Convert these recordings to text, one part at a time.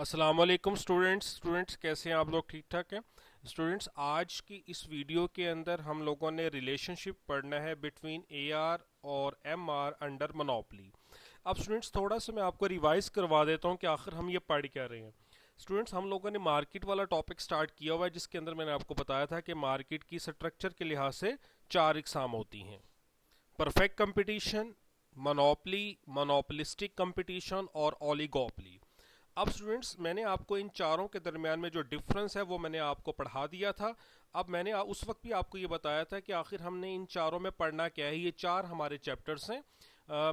अस्सलाम वालेकुम स्टूडेंट्स कैसे हैं आप लोग? ठीक ठाक हैं स्टूडेंट्स। आज की इस वीडियो के अंदर हम लोगों ने रिलेशनशिप पढ़ना है बिटवीन एआर और एमआर अंडर मोनोपोली। अब स्टूडेंट्स थोड़ा सा मैं आपको रिवाइज करवा देता हूं कि आखिर हम ये पढ़ क्या रहे हैं। स्टूडेंट्स, हम लोगों ने मार्केट वाला टॉपिक स्टार्ट किया हुआ है जिसके अंदर मैंने आपको बताया था कि मार्केट की स्ट्रक्चर के लिहाज से चार इकसाम होती हैं: perfect competition, monopoly, monopolistic competition और ओलिगोपली। अब स्टूडेंट्स, मैंने आपको इन चारों के दरमियान में जो डिफरेंस है वो मैंने आपको पढ़ा दिया था। अब मैंने उस वक्त भी आपको ये बताया था कि आखिर हमने इन चारों में पढ़ना क्या है। ये चार हमारे चैप्टर्स हैं।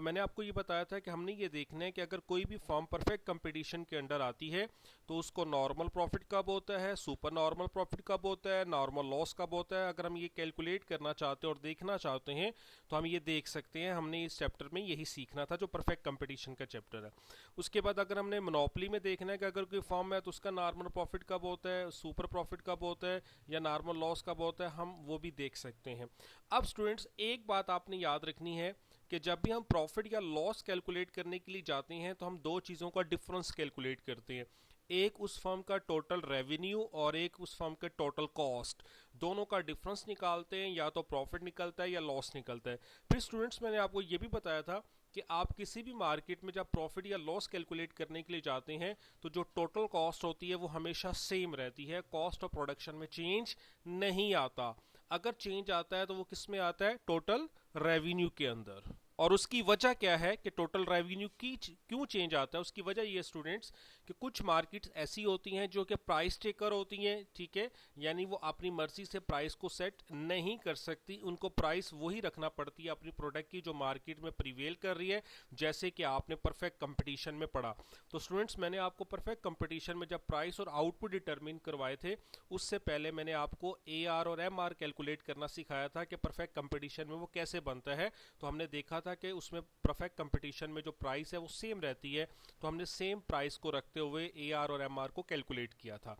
मैंने आपको ये बताया था कि हमने ये देखना है कि अगर कोई भी फर्म परफेक्ट कंपटीशन के अंडर आती है तो उसको नॉर्मल प्रॉफिट कब होता है, सुपर नॉर्मल प्रॉफिट कब होता है, नॉर्मल लॉस कब होता है। अगर हम ये कैलकुलेट करना चाहते हैं और देखना चाहते हैं तो हम ये देख सकते हैं। हमने इस चैप्टर में यही सीखना था जो परफेक्ट कंपटीशन का चैप्टर है। उसके बाद अगर हमने मोनोपली में देखना है कि अगर कोई फर्म है तो उसका नॉर्मल प्रॉफिट कब होता है, सुपर प्रॉफिट कब होता है या नॉर्मल लॉस कब होता है, हम वो भी देख सकते हैं। अब स्टूडेंट्स, एक बात आपने याद रखनी है कि जब भी हम प्रॉफिट या लॉस कैलकुलेट करने के लिए जाते हैं तो हम दो चीज़ों का डिफरेंस कैलकुलेट करते हैं। एक उस फर्म का टोटल रेवेन्यू और एक उस फर्म के टोटल कॉस्ट, दोनों का डिफरेंस निकालते हैं। या तो प्रॉफिट निकलता है या लॉस निकलता है। फिर स्टूडेंट्स, मैंने आपको ये भी बताया था कि आप किसी भी मार्केट में जब प्रॉफिट या लॉस कैलकुलेट करने के लिए जाते हैं तो जो टोटल कॉस्ट होती है वो हमेशा सेम रहती है। कॉस्ट ऑफ प्रोडक्शन में चेंज नहीं आता। अगर चेंज आता है तो वो किस में आता है? टोटल रेवेन्यू के अंदर। और उसकी वजह क्या है कि टोटल रेवेन्यू की क्यों चेंज आता है? उसकी वजह ये स्टूडेंट्स कि कुछ मार्केट्स ऐसी होती हैं जो कि प्राइस टेकर होती हैं, ठीक है, यानी वो अपनी मर्जी से प्राइस को सेट नहीं कर सकती। उनको प्राइस वही रखना पड़ती है अपनी प्रोडक्ट की जो मार्केट में प्रिवेल कर रही है। जैसे कि आपने परफेक्ट कंपटीशन में पढ़ा। तो स्टूडेंट्स, मैंने आपको परफेक्ट कंपटीशन में जब प्राइस और आउटपुट डिटरमिन करवाए थे उससे पहले मैंने आपको ए आर और एम आर कैलकुलेट करना सिखाया था कि परफेक्ट कंपटीशन में वो कैसे बनता है। तो हमने देखा था कि उसमें परफेक्ट कंपटीशन में जो प्राइस है वो सेम रहती है। तो हमने सेम प्राइस को रखते हुए ए आर और एम आर को कैलकुलेट किया था।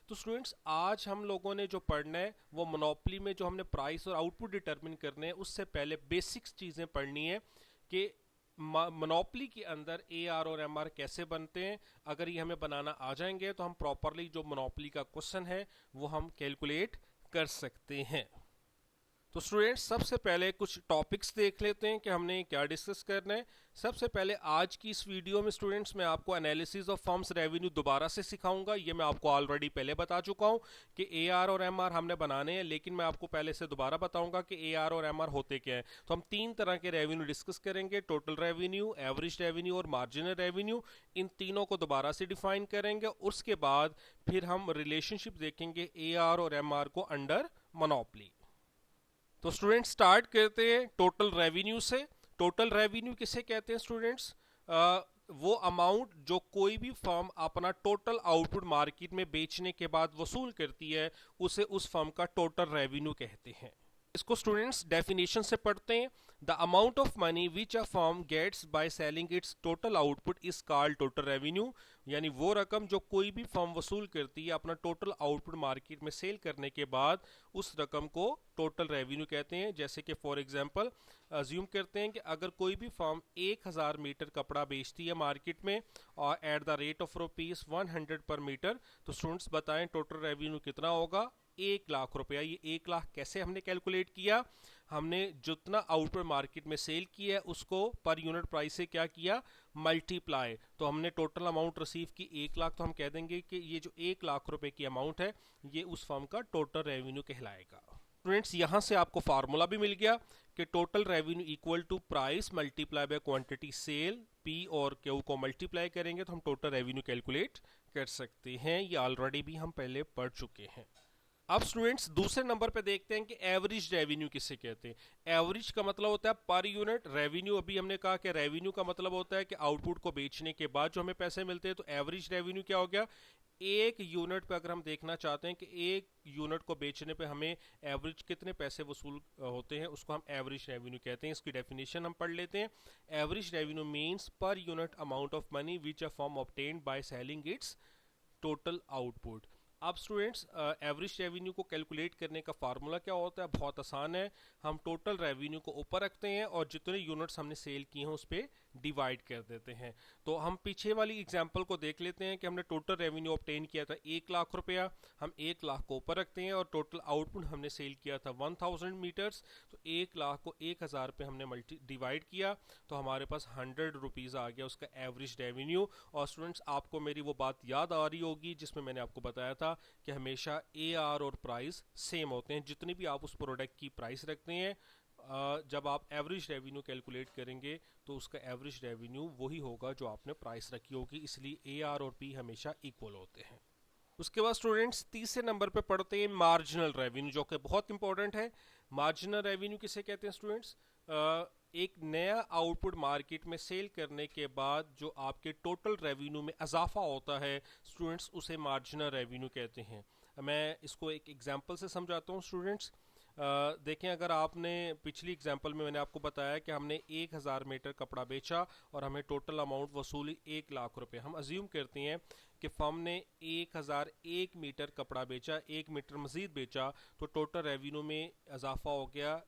तो स्टूडेंट्स, आज हम लोगों ने जो पढ़ना है वो मोनोपली में जो हमने प्राइस और आउटपुट डिटरमिन करने हैं उससे पहले बेसिक्स चीज़ें पढ़नी है कि मोनोपली के अंदर ए आर और एम आर कैसे बनते हैं। अगर ये हमें बनाना आ जाएंगे तो हम प्रॉपरली जो मोनोपली का क्वेश्चन है वो हम कैलकुलेट कर सकते हैं। तो स्टूडेंट्स, सबसे पहले कुछ टॉपिक्स देख लेते हैं कि हमने क्या डिस्कस करना है। सबसे पहले आज की इस वीडियो में स्टूडेंट्स मैं आपको एनालिसिस ऑफ फर्म्स रेवेन्यू दोबारा से सिखाऊंगा। ये मैं आपको ऑलरेडी पहले बता चुका हूं कि ए आर और एम आर हमने बनाने हैं, लेकिन मैं आपको पहले से दोबारा बताऊंगा कि ए आर और एम आर होते क्या है। तो हम तीन तरह के रेवेन्यू डिस्कस करेंगे: टोटल रेवेन्यू, एवरेज रेवेन्यू और मार्जिनल रेवेन्यू। इन तीनों को दोबारा से डिफाइन करेंगे। उसके बाद फिर हम रिलेशनशिप देखेंगे ए आर और एम आर को अंडर मोनोपली। तो स्टूडेंट, स्टार्ट करते हैं टोटल रेवेन्यू से। टोटल रेवेन्यू किसे कहते हैं स्टूडेंट्स? वो अमाउंट जो कोई भी फर्म अपना टोटल आउटपुट मार्केट में बेचने के बाद वसूल करती है उसे उस फर्म का टोटल रेवेन्यू कहते हैं। इसको स्टूडेंट्स डेफिनेशन से पढ़ते हैं। The amount of money which a firm gets by selling its total output is called total revenue. यानी वो रकम जो कोई भी फर्म वसूल करती है अपना टोटल आउटपुट मार्केट में सेल करने के बाद, उस रकम को टोटल रेवेन्यू कहते हैं। जैसे कि फॉर एग्जांपल अज्यूम करते हैं कि अगर कोई भी फर्म 1000 मीटर कपड़ा बेचती है मार्केट में और एट द रेट ऑफ ₹100 पर मीटर, तो स्टूडेंट्स बताएं टोटल रेवेन्यू कितना होगा? 1,00,000 रुपया। ये 1,00,000 कैसे हमने कैलकुलेट किया? हमने जितना आउटपुट मार्केट में सेल किया है उसको पर यूनिट प्राइस से क्या किया? मल्टीप्लाई। तो हमने टोटल अमाउंट रिसीव की 1,00,000, तो हम कह देंगे कि ये जो 1,00,000 रुपए की अमाउंट है ये उस फर्म का टोटल रेवेन्यू कहलाएगा। स्टूडेंट्स, यहां से आपको फार्मूला भी मिल गया कि total revenue equal to price multiply by quantity sale. P और क्यू को मल्टीप्लाई करेंगे तो हम टोटल रेवेन्यू कैलकुलेट कर सकते हैं। ये ऑलरेडी भी हम पहले पढ़ चुके हैं। अब स्टूडेंट्स, दूसरे नंबर पे देखते हैं कि एवरेज रेवेन्यू किसे कहते हैं। एवरेज का मतलब होता है पर यूनिट। रेवेन्यू अभी हमने कहा कि रेवेन्यू का मतलब होता है कि आउटपुट को बेचने के बाद जो हमें पैसे मिलते हैं। तो एवरेज रेवेन्यू क्या हो गया? एक यूनिट पे अगर हम देखना चाहते हैं कि एक यूनिट को बेचने पे हमें एवरेज कितने पैसे वसूल होते हैं, उसको हम एवरेज रेवेन्यू कहते हैं। इसकी डेफिनेशन हम पढ़ लेते हैं। Average revenue means per unit amount of money which a firm obtained by selling its total output. अब स्टूडेंट्स, एवरेज रेवेन्यू को कैलकुलेट करने का फार्मूला क्या होता है? बहुत आसान है। हम टोटल रेवेन्यू को ऊपर रखते हैं और जितने यूनिट्स हमने सेल किए हैं उस पर डिवाइड कर देते हैं। तो हम पीछे वाली एग्जांपल को देख लेते हैं कि हमने टोटल रेवेन्यू ऑब्टेन किया था 1 लाख रुपया, हम 1 लाख को ऊपर रखते हैं और टोटल आउटपुट हमने सेल किया था 1000 मीटर्स। तो 1 लाख को 1000 पे हमने डिवाइड किया तो हमारे पास 100 रुपीज़ आ गया उसका एवरेज रेवेन्यू। और स्टूडेंट्स आपको मेरी वो बात याद आ रही होगी जिसमें मैंने आपको बताया था कि हमेशा AR और प्राइस सेम होते हैं। जितनी भी आप उस प्रोडक्ट की प्राइस रखते हैं, जब आप एवरेज रेवेन्यू कैलकुलेट करेंगे तो उसका एवरेज रेवेन्यू वही होगा जो आपने प्राइस रखी होगी, इसलिए AR और P हमेशा इक्वल होते हैं। उसके बाद स्टूडेंट्स तीसरे नंबर पे पढ़ते हैं मार्जिनल रेवेन्यू, जो कि बहुत इंपॉर्टेंट है। मार्जिनल रेवेन्यू किसे कहते हैं स्टूडेंट्स? एक नया आउटपुट मार्केट में सेल करने के बाद जो आपके टोटल रेवेन्यू में इजाफा होता है स्टूडेंट्स, उसे मार्जिनल रेवेन्यू कहते हैं। मैं इसको एक एग्जांपल से समझाता हूँ स्टूडेंट्स। देखें, अगर आपने पिछली एग्जांपल में मैंने आपको बताया कि हमने 1000 मीटर कपड़ा बेचा और हमें टोटल अमाउंट वसूली 1 लाख रुपए। हम अज्यूम करते हैं कि फर्म ने 1001 मीटर कपड़ा बेचा, 1 मीटर मजीद बेचा, तो टोटल रेवेन्यू में इजाफा हो गया।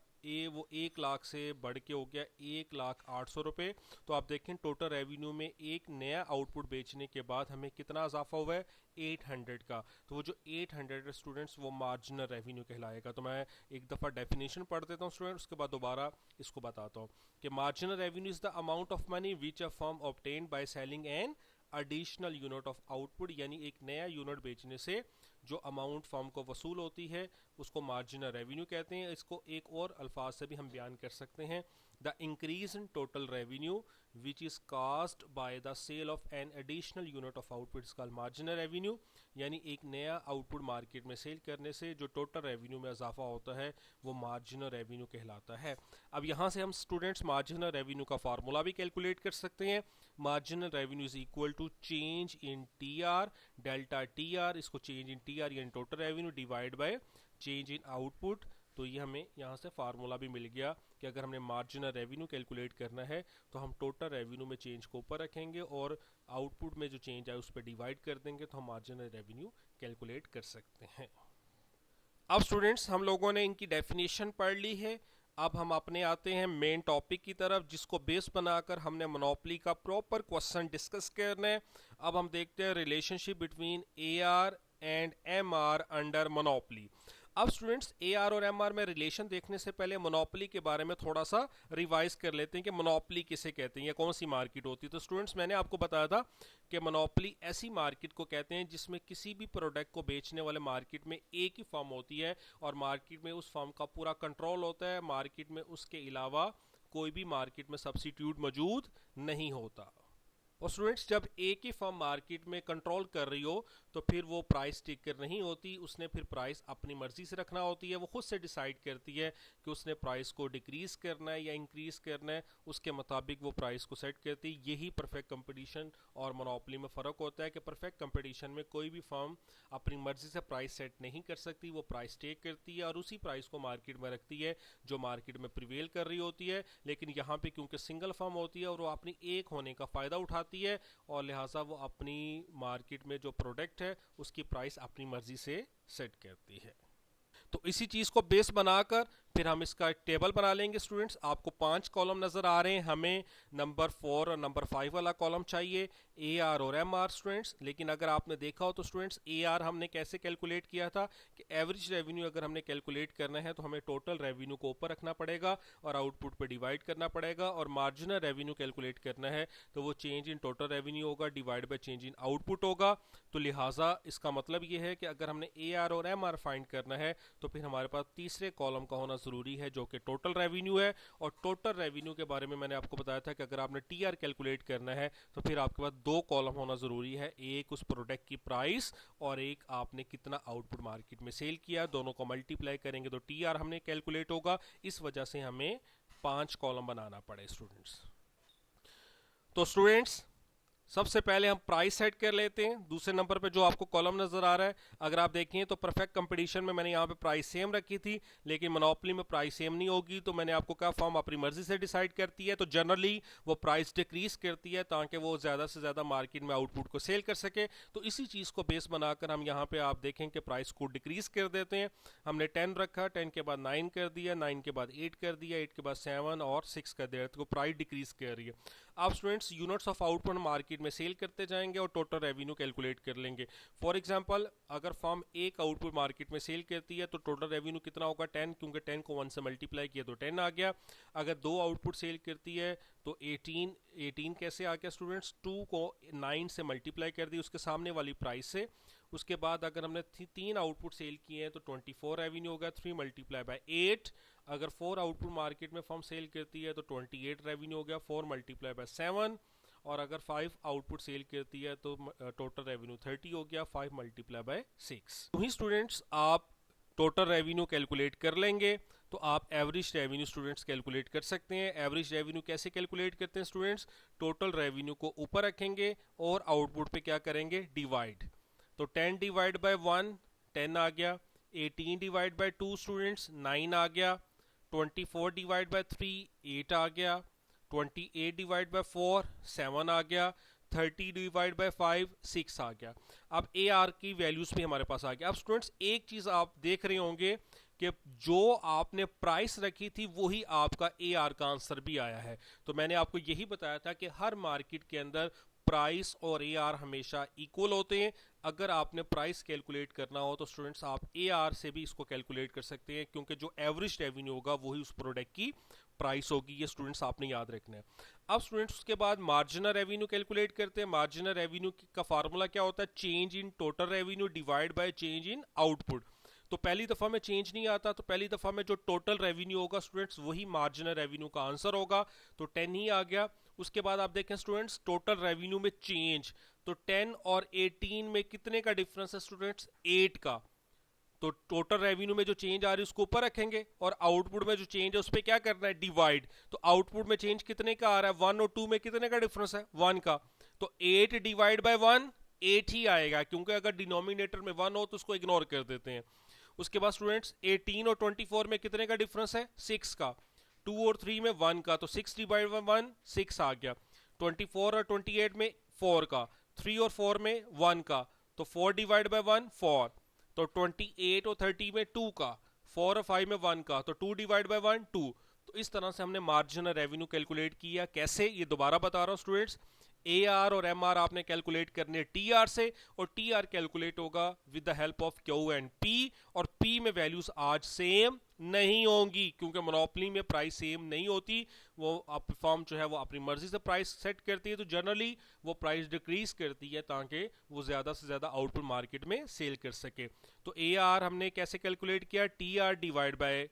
वो 1 लाख से बढ़ के हो गया 1,08,000 रुपये। तो आप देखें टोटल रेवेन्यू में एक नया आउटपुट बेचने के बाद हमें कितना इजाफा हुआ है? 800 का। तो वो जो 800 स्टूडेंट्स वो मार्जिनल रेवेन्यू कहलाएगा। तो मैं एक दफ़ा डेफिनेशन पढ़ देता हूँ स्टूडेंट, उसके बाद दोबारा इसको बताता हूँ कि marginal revenue is the amount of money which a firm obtained by selling N additional unit of output, यानी एक नया यूनिट बेचने से जो अमाउंट फर्म को वसूल होती है उसको मार्जिनल रेवेन्यू कहते हैं। इसको एक और अल्फाज से भी हम बयान कर सकते हैं, the increase in total revenue which is caused by the sale of an additional unit of output is called marginal revenue. यानी एक नया आउटपुट मार्केट में सेल करने से जो टोटल रेवेन्यू में इजाफा होता है वो मार्जिनल रेवेन्यू कहलाता है। अब यहाँ से हम स्टूडेंट्स मार्जिनल रेवेन्यू का फार्मूला भी कैलकुलेट कर सकते हैं। Marginal revenue is equal to change in TR, delta TR, इसको चेंज इन TR यानी total revenue divide by change in output. तो ये हमें यहाँ से फार्मूला भी मिल गया कि अगर हमने मार्जिनल रेवेन्यू कैलकुलेट करना है तो हम टोटल रेवेन्यू में चेंज को ऊपर रखेंगे और आउटपुट में जो चेंज आए उस पर डिवाइड कर देंगे, तो हम मार्जिनल रेवेन्यू कैलकुलेट कर सकते हैं। अब स्टूडेंट्स हम लोगों ने इनकी डेफिनेशन पढ़ ली है। अब हम अपने आते हैं मेन टॉपिक की तरफ, जिसको बेस बनाकर हमने मोनोपोली का प्रॉपर क्वेश्चन डिस्कस करना है। अब हम देखते हैं relationship between AR and MR under monopoly. अब स्टूडेंट्स AR और MR में रिलेशन देखने से पहले मोनोपोली के बारे में थोड़ा सा रिवाइज कर लेते हैं कि मोनोपोली किसे कहते हैं या कौन सी मार्केट होती है। तो स्टूडेंट्स मैंने आपको बताया था कि मोनोपोली ऐसी मार्केट को कहते हैं जिसमें किसी भी प्रोडक्ट को बेचने वाले मार्केट में एक ही फर्म होती है और मार्केट में उस फर्म का पूरा कंट्रोल होता है। मार्केट में उसके अलावा कोई भी मार्केट में सब्सिट्यूट मौजूद नहीं होता। और स्टूडेंट्स जब एक ही फर्म मार्केट में कंट्रोल कर रही हो तो फिर वो प्राइस टिकर नहीं होती, उसने फिर प्राइस अपनी मर्जी से रखना होती है। वो खुद से डिसाइड करती है कि उसने प्राइस को डिक्रीज करना है या इंक्रीज करना है, उसके मुताबिक वो प्राइस को सेट करती है। यही परफेक्ट कंपटीशन और मोनोपोली में फ़र्क होता है कि परफेक्ट कंपटीशन में कोई भी फर्म अपनी मर्जी से प्राइस सेट नहीं कर सकती, वो प्राइस टेक करती है और उसी प्राइस को मार्केट में रखती है जो मार्केट में प्रिवेल कर रही होती है। लेकिन यहाँ पे क्योंकि सिंगल फर्म होती है और वो अपनी एक होने का फ़ायदा उठाती है और लिहाजा वो अपनी मार्केट में जो प्रोडक्ट है उसकी प्राइस अपनी मर्जी से सेट करती है। तो इसी चीज़ को बेस बनाकर फिर हम इसका टेबल बना लेंगे। स्टूडेंट्स आपको 5 कॉलम नज़र आ रहे हैं, हमें नंबर 4 और नंबर 5 वाला कॉलम चाहिए, AR और MR स्टूडेंट्स। लेकिन अगर आपने देखा हो तो स्टूडेंट्स AR हमने कैसे कैलकुलेट किया था कि एवरेज रेवेन्यू अगर हमने कैलकुलेट करना है तो हमें टोटल रेवेन्यू को ऊपर रखना पड़ेगा और आउटपुट पर डिवाइड करना पड़ेगा। और मार्जिनल रेवेन्यू कैलकुलेट करना है तो वो चेंज इन टोटल रेवेन्यू होगा divide by change in output होगा। तो लिहाजा इसका मतलब ये है कि अगर हमने AR और MR फाइंड करना है तो फिर हमारे पास तीसरे कॉलम का होना ज़रूरी है जो कि टोटल रेवेन्यू है। और टोटल रेवेन्यू के बारे में मैंने आपको बताया था कि अगर आपने TR कैलकुलेट करना है तो फिर आपके पास 2 कॉलम होना ज़रूरी है, एक उस प्रोडक्ट की प्राइस और एक आपने कितना आउटपुट मार्केट में सेल किया। दोनों को मल्टीप्लाई करेंगे तो TR हमने कैलकुलेट होगा। इस वजह से हमें 5 कॉलम बनाना पड़े स्टूडेंट्स। तो स्टूडेंट्स सबसे पहले हम प्राइस सेट कर लेते हैं। दूसरे नंबर पे जो आपको कॉलम नजर आ रहा है, अगर आप देखें तो परफेक्ट कंपटीशन में मैंने यहाँ पे प्राइस सेम रखी थी, लेकिन मोनोपोली में प्राइस सेम नहीं होगी। तो मैंने आपको कहा फर्म अपनी मर्जी से डिसाइड करती है, तो जनरली वो प्राइस डिक्रीज करती है ताकि वो ज़्यादा से ज़्यादा मार्केट में आउटपुट को सेल कर सके। तो इसी चीज़ को बेस बनाकर हम यहाँ पे आप देखें कि प्राइस को डिक्रीज कर देते हैं। हमने 10 रखा, 10 के बाद 9 कर दिया, 9 के बाद 8 कर दिया, 8 के बाद 7 और 6 कर दिया, तो प्राइस डिक्रीज कर रही है। अब students units of output market में सेल करते जाएंगे और टोटल रेवेन्यू कैलकुलेट कर लेंगे। फॉर एग्जांपल अगर फर्म एक आउटपुट मार्केट में सेल करती है तो टोटल रेवेन्यू कितना होगा 10, क्योंकि 10 को 1 से मल्टीप्लाई किया तो 10 आ गया। अगर दो आउटपुट सेल करती है तो 18 कैसे आ गया स्टूडेंट्स, 2 को 9 से मल्टीप्लाई कर दी उसके सामने वाली प्राइस से। उसके बाद अगर हमने तीन आउटपुट सेल किए हैं तो 24 रेवेन्यू होगा, 3 मल्टीप्लाई बाय 8। अगर 4 आउटपुट मार्केट में फर्म सेल करती है तो 28 रेवेन्यू हो गया, 4 मल्टीप्लाई बाय 7। और अगर 5 आउटपुट सेल करती है तो टोटल रेवेन्यू 30 हो गया, 5 मल्टीप्लाई बाय 6। वही स्टूडेंट्स आप टोटल रेवेन्यू कैलकुलेट कर लेंगे तो आप एवरेज रेवेन्यू स्टूडेंट्स कैलकुलेट कर सकते हैं। एवरेज रेवेन्यू कैसे कैलकुलेट करते हैं स्टूडेंट्स, टोटल रेवेन्यू को ऊपर रखेंगे और आउटपुट पे क्या करेंगे, डिवाइड। तो 10 डिवाइड बाय 1 10 आ गया, 18 डिवाइड बाय 2 स्टूडेंट्स 9 आ गया, 24 डिवाइड बाय 3 8 आ गया, 28 डिवाइड बाय 4 7 आ गया, 30 डिवाइड बाय 5 6 आ गया। अब ए आर की वैल्यूज भी हमारे पास आ गया। अब स्टूडेंट्स एक चीज आप देख रहे होंगे कि जो आपने प्राइस रखी थी वही आपका ए आर का आंसर भी आया है। तो मैंने आपको यही बताया था कि हर मार्केट के अंदर प्राइस और ए आर हमेशा इक्वल होते हैं। अगर आपने प्राइस कैलकुलेट करना हो तो स्टूडेंट्स आप ए आर से भी इसको कैलकुलेट कर सकते हैं, क्योंकि जो एवरेज रेवेन्यू होगा वही उस प्रोडक्ट की प्राइस होगी। ये स्टूडेंट्स आपने याद रखना है। अब स्टूडेंट्स उसके बाद मार्जिनल रेवेन्यू कैलकुलेट करते हैं। मार्जिनल रेवेन्यू का फार्मूला क्या होता है, change in total revenue divide by change in output. तो पहली दफा में चेंज नहीं आता, तो पहली दफा में जो टोटल रेवेन्यू होगा स्टूडेंट्स वही मार्जिनल रेवेन्यू का आंसर होगा, तो 10 ही आ गया। उसके बाद आप देखें स्टूडेंट्स टोटल रेवेन्यू में चेंज, तो 10 और 18 में कितने का डिफरेंस है स्टूडेंट्स, 8 का। तो टोटल रेवेन्यू में जो चेंज आ रही है उसको ऊपर रखेंगे और आउटपुट में जो चेंज है उस पर क्या करना है, डिवाइड। तो आउटपुट में चेंज कितने का आ रहा है, 1 और 2 में कितने का डिफरेंस है, 1 का। तो 8 डिवाइड बाय 1 8 ही आएगा, क्योंकि अगर डिनोमिनेटर में 1 हो तो उसको इग्नोर कर देते हैं। उसके बाद स्टूडेंट्स 18 और 24 में कितने का डिफरेंस है, 6 का। 2 और 3 में 1 का, तो 6 डिवाइड बाय 1 6 आ गया। 24 और 28 में 4 का, 3 और 4 में 1 का, तो 4 डिवाइड बाय 1 4। तो 28 और 30 में 2 का, 4 और 5 में 1 का, तो 2 डिवाइड बाय 1 2। तो इस तरह से हमने मार्जिनल रेवेन्यू कैलकुलेट किया। कैसे, ये दोबारा बता रहा हूं स्टूडेंट्स, ए आर और एम आर आपने कैलकुलेट करने टी आर से, और टी आर कैलकुलेट होगा with the help of Q and P. और पी में वैल्यूज आज सेम नहीं होंगी, क्योंकि मोनोपोली में प्राइस सेम नहीं होती। वो फर्म जो है वो अपनी मर्जी से प्राइस सेट करती है, तो जनरली वो प्राइस डिक्रीज करती है ताकि वो ज्यादा से ज्यादा आउटपुट मार्केट में सेल कर सके। तो ए आर हमने कैसे कैलकुलेट किया, T R divide by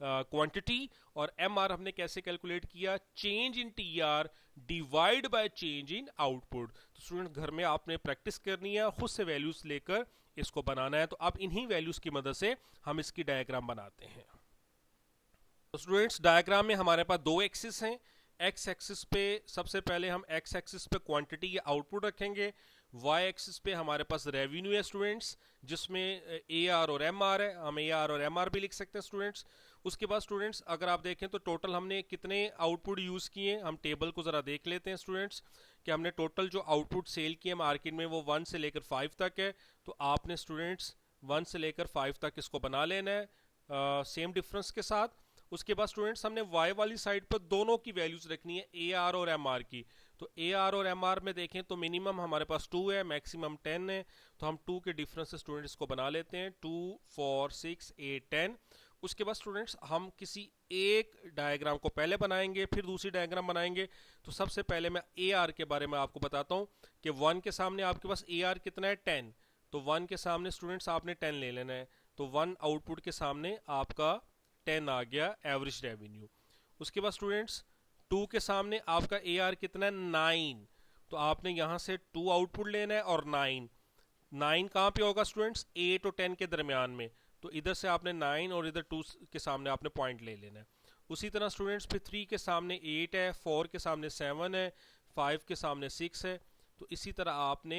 quantity. और एम आर हमने कैसे कैलकुलेट किया, change in T R divide by change in output. तो स्टूडेंट घर में आपने प्रैक्टिस करनी है, खुद से वैल्यूज लेकर इसको बनाना है। तो अब इन्हीं वैल्यूज की मदद से हम इसकी डायग्राम बनाते हैं। तो स्टूडेंट्स डायग्राम में हमारे पास दो एक्सिस हैं। एक्स एक्सिस पे सबसे पहले हम एक्स एक्सिस पे क्वांटिटी या आउटपुट रखेंगे। वाई एक्सिस पे हमारे पास रेवेन्यू है स्टूडेंट्स, जिसमें ए आर और एम आर है। हम ए आर और एम आर भी लिख सकते हैं स्टूडेंट्स। उसके बाद स्टूडेंट्स अगर आप देखें तो टोटल हमने कितने आउटपुट यूज़ किए, हम टेबल को ज़रा देख लेते हैं स्टूडेंट्स कि हमने टोटल जो आउटपुट सेल किए मार्केट में वो 1 से लेकर 5 तक है। तो आपने स्टूडेंट्स 1 से लेकर 5 तक इसको बना लेना है सेम डिफरेंस के साथ। उसके बाद स्टूडेंट्स हमने वाई वाली साइड पर दोनों की वैल्यूज रखनी है, ए आर और एम आर की। तो ए आर और एम आर में देखें तो मिनिमम हमारे पास 2 है, मैक्सिमम 10 है। तो हम 2 के डिफरेंस से स्टूडेंट्स इसको बना लेते हैं, 2 4 6 8 10। उसके बाद स्टूडेंट्स हम किसी एक डायग्राम को पहले बनाएंगे फिर दूसरी डायग्राम बनाएंगे। तो सबसे पहले मैं ए आर के बारे में आपको बताता हूँ कि 1 के सामने आपके पास ए आर कितना है, 10। तो 1 के सामने स्टूडेंट्स आपने 10 ले लेना है। तो 1 आउटपुट के सामने आपका 10 आ गया एवरेज रेवेन्यू। उसके बाद स्टूडेंट्स 2 के सामने आपका ए आर कितना है, 9। तो आपने यहाँ से 2 आउटपुट लेना है और 9। 9 कहाँ पे होगा स्टूडेंट्स, 8 और 10 के दरमियान में। तो इधर से आपने 9 और इधर 2 के सामने आपने पॉइंट ले लेना है। उसी तरह स्टूडेंट्स फिर 3 के सामने 8 है, 4 के सामने 7 है, 5 के सामने 6 है। तो इसी तरह आपने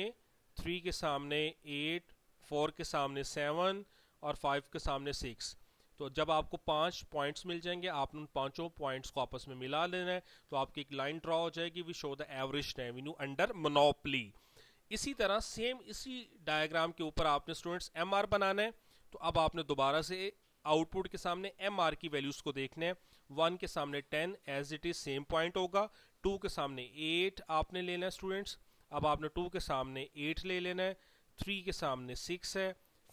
3 के सामने 8, 4 के सामने 7 और 5 के सामने 6। तो जब आपको 5 पॉइंट्स मिल जाएंगे, आपने उन पांचों पॉइंट्स को आपस में मिला लेना है, तो आपकी एक लाइन ड्रॉ हो जाएगी, we show the average revenue under monopoly. इसी तरह सेम इसी डायग्राम के ऊपर आपने स्टूडेंट्स एमआर बनाना है। तो अब आपने दोबारा से आउटपुट के सामने एमआर की वैल्यूज को देखना है। 1 के सामने 10 as it is same point होगा, 2 के सामने 8 आपने लेना है स्टूडेंट्स। अब आपने 2 के सामने 8 ले लेना है, 3 के सामने 6 है,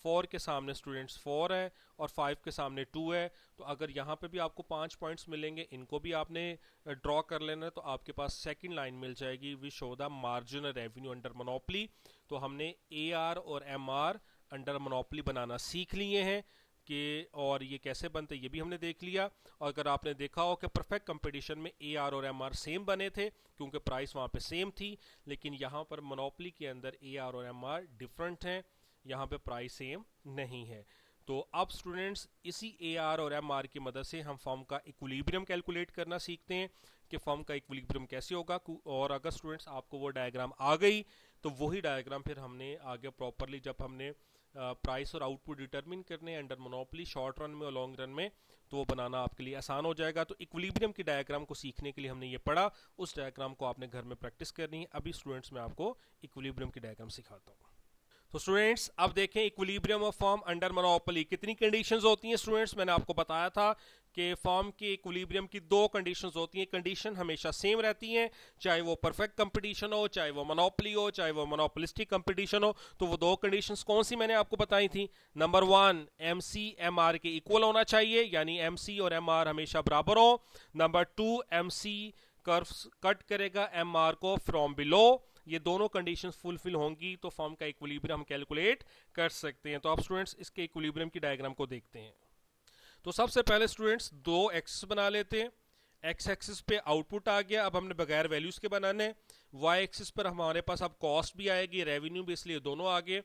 4 के सामने स्टूडेंट्स 4 है और 5 के सामने 2 है। तो अगर यहाँ पे भी आपको 5 पॉइंट्स मिलेंगे, इनको भी आपने ड्रॉ कर लेना है, तो आपके पास सेकंड लाइन मिल जाएगी, we show the marginal revenue under monopoly. तो हमने एआर और एमआर अंडर मोनोपोली बनाना सीख लिए हैं कि और ये कैसे बनते ये भी हमने देख लिया। और अगर आपने देखा हो कि परफेक्ट कंपटीशन में एआर और एमआर सेम बने थे क्योंकि प्राइस वहाँ पे सेम थी, लेकिन यहाँ पर मोनोपोली के अंदर एआर और एमआर डिफरेंट हैं, यहाँ पे प्राइस सेम नहीं है। तो अब स्टूडेंट्स इसी एआर और एमआर की मदद से हम फर्म का इक्विलिब्रियम कैलकुलेट करना सीखते हैं कि फर्म का इक्विलिब्रियम कैसे होगा। और अगर स्टूडेंट्स आपको वो डायग्राम आ गई तो वही डायग्राम फिर हमने आगे प्रॉपरली जब हमने प्राइस और आउटपुट डिटरमिन करने अंडर मोनोपोली शॉर्ट रन में और लॉन्ग रन में, तो वो बनाना आपके लिए आसान हो जाएगा। तो इक्विलिब्रियम की डायग्राम को सीखने के लिए हमने ये पढ़ा, उस डायग्राम को आपने घर में प्रैक्टिस करनी है। अभी स्टूडेंट्स मैं आपको इक्विलिब्रियम की डायग्राम सिखाता हूँ। तो स्टूडेंट्स अब देखें equilibrium of firm under monopoly कितनी कंडीशंस होती हैं। स्टूडेंट्स मैंने आपको बताया था कि फर्म के इक्विलिब्रियम की 2 कंडीशंस होती हैं। कंडीशन हमेशा सेम रहती हैं, चाहे वो परफेक्ट कंपटीशन हो, चाहे वो मोनोपोली हो, चाहे वो मोनोपोलिस्टिक कंपटीशन हो। तो वो 2 कंडीशंस कौन सी मैंने आपको बताई थी। नंबर 1, एमसी एमआर के इक्वल होना चाहिए, यानी एमसी और एमआर हमेशा बराबर हो। नंबर 2, एमसी कर्व्स कट करेगा एमआर को फ्रॉम बिलो। ये दोनों कंडीशंस फुलफिल होंगी तो फॉर्म का इक्विलिब्रियम हम कैलकुलेट कर सकते हैं। तो आप स्टूडेंट्स इसके इक्विलिब्रियम की डायग्राम को देखते हैं। तो सबसे पहले स्टूडेंट्स 2 एक्सिस बना लेते हैं। एक्स एक्सिस पे आउटपुट आ गया, अब हमने बगैर वैल्यूज के बनाने हैं। वाई एक्सिस पर हमारे पास अब कॉस्ट भी आएगी, रेवेन्यू भी, इसलिए दोनों आ गए।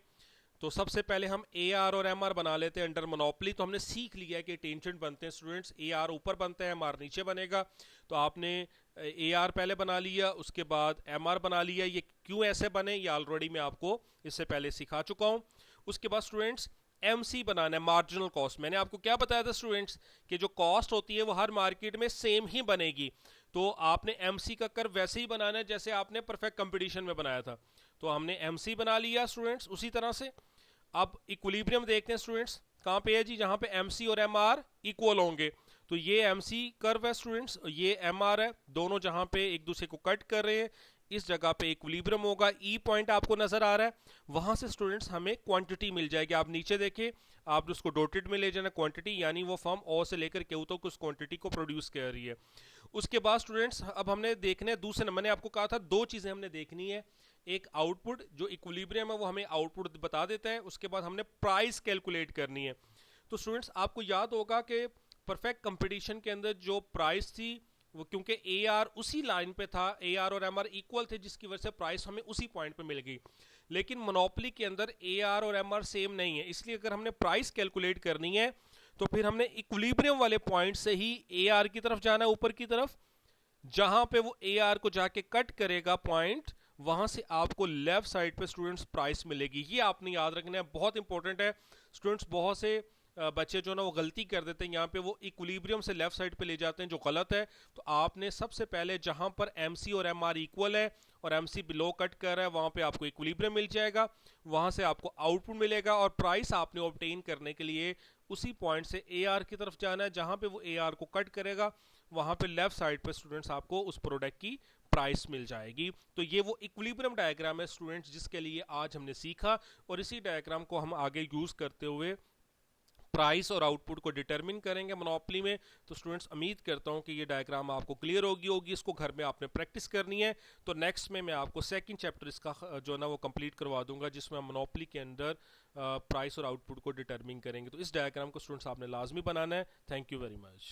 तो सबसे पहले हम ए आर और एम आर बना लेते हैं अंडर मोनोपोली। तो हमने सीख लिया कि टेंजेंट बनते हैं स्टूडेंट्स, ए आर ऊपर बनता है, एम आर नीचे बनेगा। तो आपने ए आर पहले बना लिया, उसके बाद एम आर बना लिया। ये क्यों ऐसे बने ये ऑलरेडी मैं आपको इससे पहले सिखा चुका हूँ। उसके बाद स्टूडेंट्स एम सी बनाना है, मार्जिनल कॉस्ट। मैंने आपको क्या बताया था स्टूडेंट्स कि जो कॉस्ट होती है वो हर मार्केट में सेम ही बनेगी। तो आपने एम सी का कर्व वैसे ही बनाना है जैसे आपने परफेक्ट कंपटीशन में बनाया था। तो हमने एम सी बना लिया स्टूडेंट्स उसी तरह से। अब इक्विलिब्रियम देखते हैं स्टूडेंट्स, कहां पे है जी, जहां पे एमसी और एमआर इक्वल होंगे। तो ये एमसी कर्व है स्टूडेंट्स, ये एमआर है, दोनों जहां पे एक दूसरे को कट कर रहे हैं, इस जगह पे इक्विलिब्रियम होगा। ई पॉइंट आपको नजर आ रहा है, वहां से स्टूडेंट्स हमें क्वांटिटी मिल जाएगी। आप नीचे देखिए, आप उसको डॉटेड में ले जाना क्वांटिटी, यानी वो फर्म ओ से लेकर क्यू तक उस क्वांटिटी को प्रोड्यूस कर रही है। उसके बाद स्टूडेंट्स अब हमने देखना है दूसरे, मैंने आपको कहा था 2 चीजें हमने देखनी है। एक आउटपुट, जो इक्विलिब्रियम है वो हमें आउटपुट बता देता है, उसके बाद हमने प्राइस कैलकुलेट करनी है। तो स्टूडेंट्स आपको याद होगा कि परफेक्ट कंपटीशन के अंदर जो प्राइस थी वो, क्योंकि ए आर उसी लाइन पे था, ए आर और एम आर इक्वल थे, जिसकी वजह से प्राइस हमें उसी पॉइंट पे मिल गई। लेकिन मोनोपोली के अंदर ए आर और एम आर सेम नहीं है, इसलिए अगर हमने प्राइस कैलकुलेट करनी है तो फिर हमने इक्विलिब्रियम वाले पॉइंट से ही ए आर की तरफ जाना है, ऊपर की तरफ, जहां पे वो ए आर को जाके कट करेगा पॉइंट, वहां से आपको लेफ्ट साइड पे स्टूडेंट्स प्राइस मिलेगी। ये आपने याद रखना है, बहुत इंपॉर्टेंट है स्टूडेंट्स। बहुत से बच्चे जो ना वो गलती कर देते हैं, यहाँ पे वो इक्विलिब्रियम से लेफ्ट साइड पे ले जाते हैं, जो गलत है। तो आपने सबसे पहले जहां पर एमसी और एमआर इक्वल है और एमसी बिलो कट कर रहा है, वहां पे आपको इक्विलिब्रियम मिल जाएगा, वहां से आपको आउटपुट मिलेगा। और प्राइस आपने ऑब्टेन करने के लिए उसी पॉइंट से ए आर की तरफ जाना है, जहां पे वो ए आर को कट करेगा, वहां पे लेफ्ट साइड पे स्टूडेंट्स आपको उस प्रोडक्ट की प्राइस मिल जाएगी। तो ये वो इक्विलिब्रियम डायग्राम है स्टूडेंट्स, जिसके लिए आज हमने सीखा, और इसी डायग्राम को हम आगे यूज करते हुए प्राइस और आउटपुट को डिटरमिन करेंगे मोनोपोली में। तो स्टूडेंट्स उम्मीद करता हूं कि ये डायग्राम आपको क्लियर होगी, इसको घर में आपने प्रैक्टिस करनी है। तो नेक्स्ट में मैं आपको सेकंड चैप्टर इसका जो ना वो कंप्लीट करवा दूंगा, जिसमें हम मोनोपोली के अंदर प्राइस और आउटपुट को डिटरमिन करेंगे। तो इस डायग्राम को स्टूडेंट्स आपने लाजमी बनाना है। Thank you very much.